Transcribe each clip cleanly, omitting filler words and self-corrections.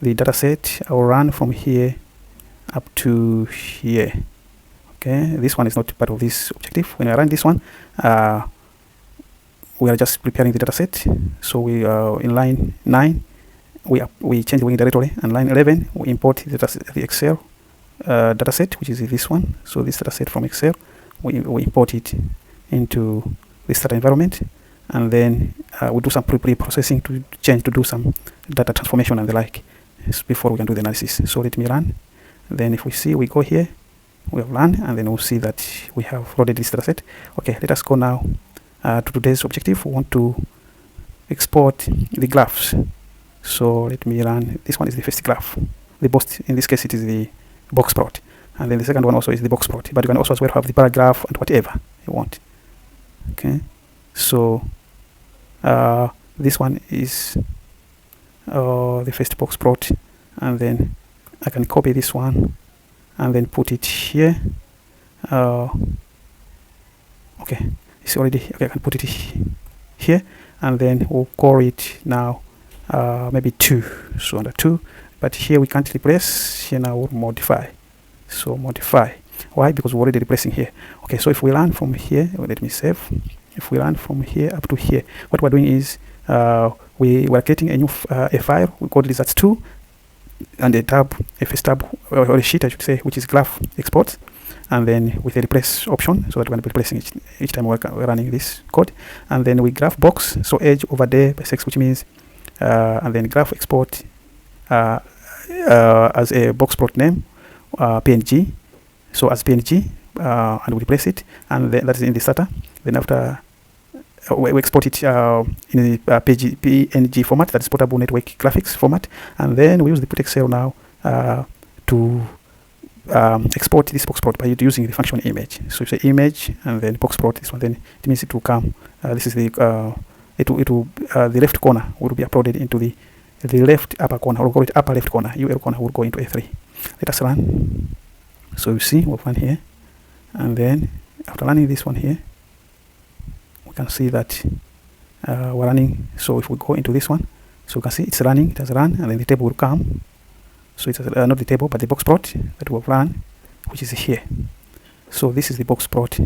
the data set. I will run from here up to here. Okay, this one is not part of this objective. When I run this one, we are just preparing the data set. So we are in line 9, we change the working directory, and line 11 we import the Excel data set, which is this one. So this data set from Excel, we import it into the Stata environment, and then we do some pre-processing to do some data transformation and the like before we can do the analysis. So let me run. Then if we see, we go here, we have run, and then we'll see that we have loaded this data set. Okay, let us go now to today's objective. We want to export the graphs. So let me run. This one is the first graph. The box, in this case, it is the box plot, and then the second one also is the box plot. But you can also as well have the paragraph and whatever you want. Okay, so this one is the first box plot, and then I can copy this one and then put it here. Okay, it's already okay. I can put it here, and then we'll call it now maybe 2. So under 2, but here we can't replace. Here now we'll modify. So modify. Why? Because we're already replacing here. Okay, so if we run from here, let me save. If we run from here up to here, what we're doing is we are creating a new a file. We call this as 2, and a tab, a first tab, or a sheet I should say, which is graph export, and then with a replace option, so that we're going to be replacing each time we're running this code. And then we graph box, so edge over there by 6, which means and then graph export as a box plot name, PNG, so as PNG, and we replace it, and then that is in the Stata. Then after we export it in the PNG format, that is portable network graphics format, and then we use the Putexcel now to export this box plot by using the function image. So it's an image and then box plot. This one, then it means it will come. This is the the left corner will be uploaded into the left upper corner, or call it upper left corner. UL corner will go into A3. Let us run. So you see, we'll run here, and then after running this one here, we can see that we're running. So if we go into this one, so you can see it's running. It has run, and then the table will come. So it's not the table, but the box plot that we have run, which is here. So this is the box plot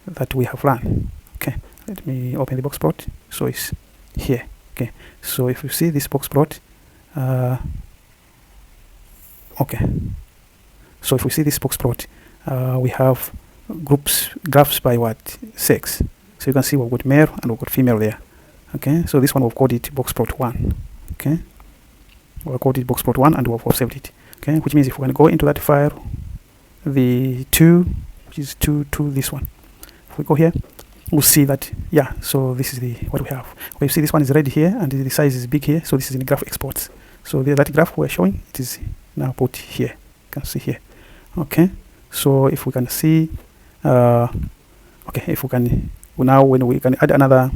that we have run. Okay, let me open the box plot. So it's here. Okay, so if you see this box plot, okay. So if we see this box plot, we have graphs by what? 6. So you can see we've got male and we've got female there. Okay, so this one we've called it box plot 1. Okay, we'll call it box plot 1, and we've saved it. Okay, which means if we're going to go into that file, the 2, which is 2 to this one, if we go here, we'll see that, yeah, so this is the what we have. Okay, you see this one is red here, and the size is big here, so this is in graph exports. So that graph we're showing, it is now put here. You can see here. Okay, so if we can see, okay, if we can, now when we can add another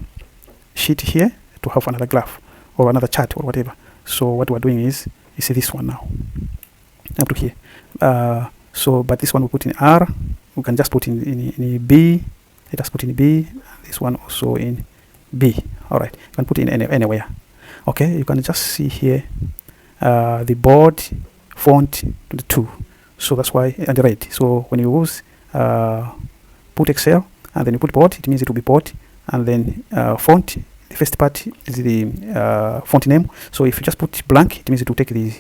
sheet here to have another graph or another chart or whatever. So what we're doing is, you see this one now, up to here. So, but this one we put in R. We can just put in B. Let us put in B. This one also in B. All right, you can put in anywhere. Okay, you can just see here the bold font the 2. So that's why, and the red. So when you use Putexcel and then you put bold, it means it will be bold, and then font. The first part is the font name. So if you just put blank, it means it will take the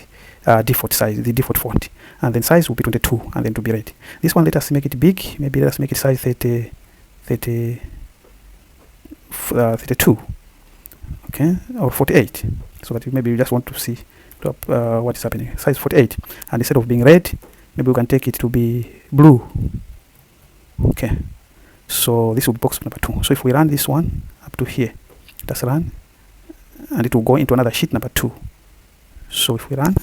default size, the default font, and then size will be 22, and then to be red. This one, let us make it big. Maybe let us make it size 32. Okay, or 48. So that maybe you just want to see what is happening. Size 48, and instead of being red, maybe we can take it to be blue. Okay, so this will be box number 2. So if we run this one up to here, let's run, and it will go into another sheet number 2. So if we run,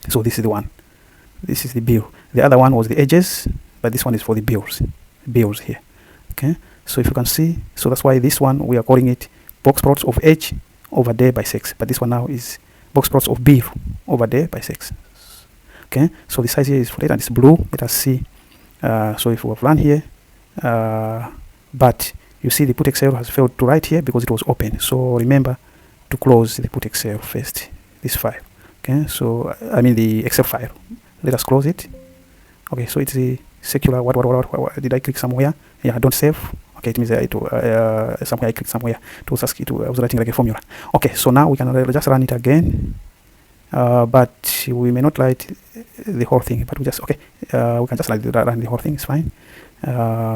so this is the one. This is the bill. The other one was the edges, but this one is for the bills here. Okay, so if you can see, so that's why this one we are calling it box plots of H over there by 6, but this one now is box plots of B over there by 6. Okay, so the size here is 48 and it's blue. Let us see. So if we have run here, but you see the Putexcel has failed to write here because it was open. So remember to close the Putexcel first, this file. Okay, so I mean the Excel file. Let us close it. Okay, so it's a secular. What did I click somewhere? Yeah, don't save. Okay, it means somewhere I clicked somewhere to ask it to. I was writing like a formula. Okay, so now we can just run it again. But we may not write the whole thing, but we just we can just run the whole thing. It's fine.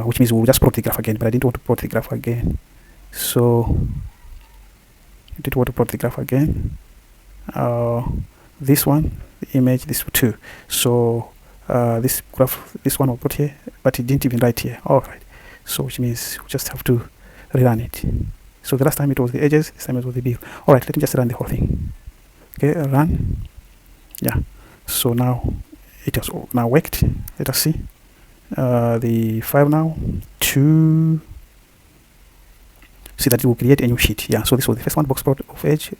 Which means we'll just plot the graph again. But I didn't want to plot the graph again, so I didn't want to plot the graph again. This one, the image, this two. So this graph, this one will put here, but it didn't even write here. All right. So which means we just have to rerun it. So the last time it was the edges, this time it was the bill. All right. Let me just run the whole thing. Okay, run. Yeah. So now it has now worked. Let us see. The file now to see that it will create a new sheet. Yeah. So this was the first one, box plot of edge.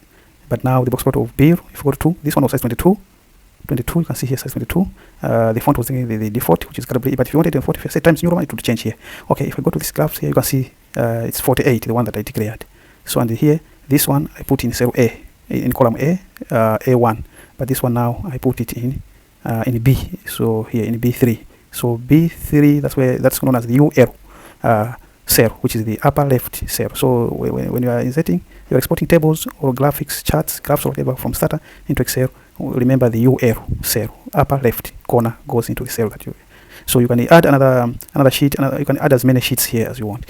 But now the box plot of bill, if you go to 2, this one was size 22. 22, you can see here size 22. The font was the default, which is Calibri. But if you wanted 40, if you say times New Roman, it would change here. Okay, if I go to this graph here, you can see it's 48, the one that I declared. So and here, this one I put in cell A, in column A, A1. But this one now I put it in B. So here in B3. So B3, that's known as the UL cell, which is the upper left cell. So when you are inserting, you're exporting tables or graphics, charts, graphs, or whatever from Stata into Excel, remember the UL cell, upper left corner goes into the cell that you. So you can add another sheet, you can add as many sheets here as you want.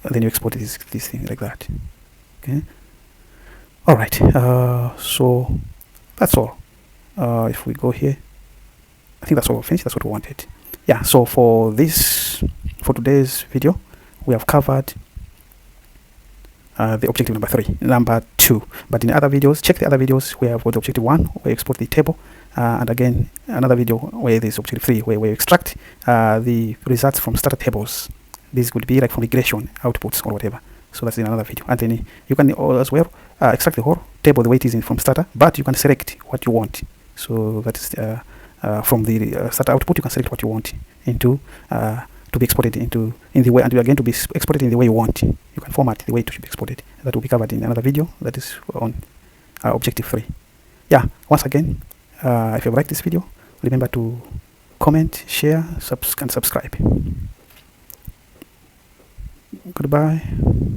And then you export this thing like that. Okay. All right. So that's all. If we go here, I think that's all finished. That's what we wanted. Yeah. So for today's video, we have covered the objective number 2. But in other videos, check the other videos. We have got the objective 1, where we export the table, and again another video where there's objective 3, where we extract the results from Stata tables. This would be like from regression outputs or whatever. So that's in another video. And then you can as well extract the whole table the way it is from Stata, but you can select what you want. So that is from the Stata output, you can select what you want into to be exported in the way, and again to be exported in the way you want. You can format the way it should be exported. That will be covered in another video that is on objective 3. Yeah, once again, if you like this video, remember to comment, share, and subscribe. Goodbye.